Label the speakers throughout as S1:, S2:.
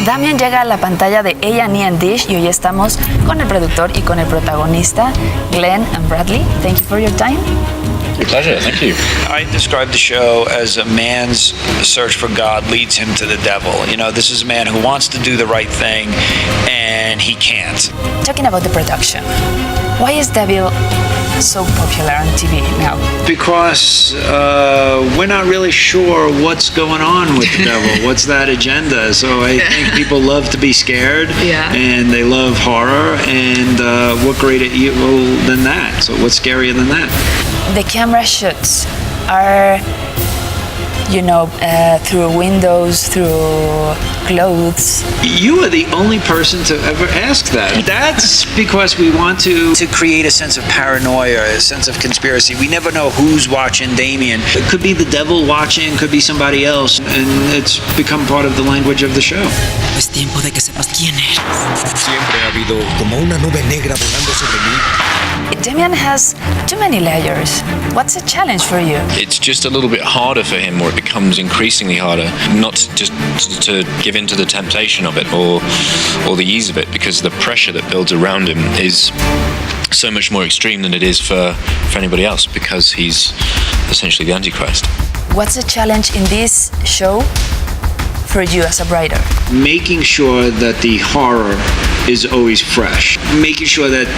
S1: Damien llega a la pantalla de A&E and Dish y hoy estamos con el productor y con el protagonista, Glenn and Bradley. Thank you for your time.
S2: Your pleasure, thank you.
S3: I describe the show as a man's search for God leads him to the devil. You know, this is a man who wants to do the right thing and he can't.
S1: Talking about the production, why is Devil so popular on TV now?
S3: Because we're not really sure what's going on with the devil. What's that agenda? So I think people love to be scared, and they love horror, and what greater evil than that? So what's scarier than that?
S1: The camera shots are, through windows, through clothes.
S3: You are the only person to ever ask that. That's because we want to create a sense of paranoia, a sense of conspiracy. We never know who's watching Damien. It could be the devil watching, could be somebody else, and it's become part of the language of the show.
S4: Es tiempo de que sepas quién eres.
S5: Siempre ha habido como una nube negra volando sobre mí.
S1: Damien has too many layers. What's a challenge for you?
S2: It's just a little bit harder for him, or it becomes increasingly harder, not just to give in to the temptation of it or the ease of it, because the pressure that builds around him is so much more extreme than it is for anybody else, because he's essentially the Antichrist.
S1: What's a challenge in this show for you as a writer?
S3: Making sure that the horror is always fresh. Making sure that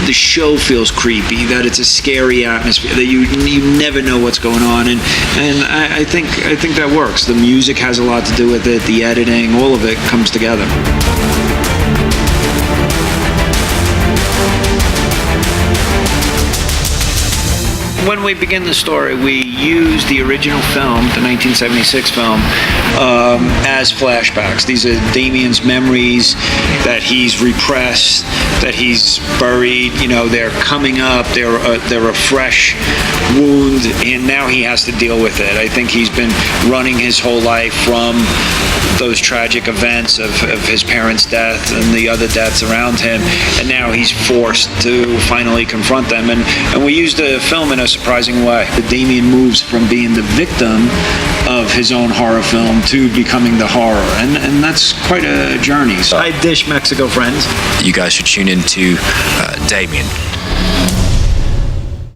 S3: the show feels creepy, that it's a scary atmosphere, that you never know what's going on, and I think that works. The music has a lot to do with it, the editing, all of it comes together. When we begin the story, we use the original film, the 1976 film, as flashbacks. These are Damien's memories that he's repressed, that he's buried. They're coming up. They're a fresh wound, and now he has to deal with it. I think he's been running his whole life from those tragic events of his parents' death and the other deaths around him, and now he's forced to finally confront them. And we used the film in a surprising way. Damien moves from being the victim of his own horror film to becoming the horror, and that's quite a journey. So, hi, Dish Mexico friends.
S2: You guys should tune in to Damien.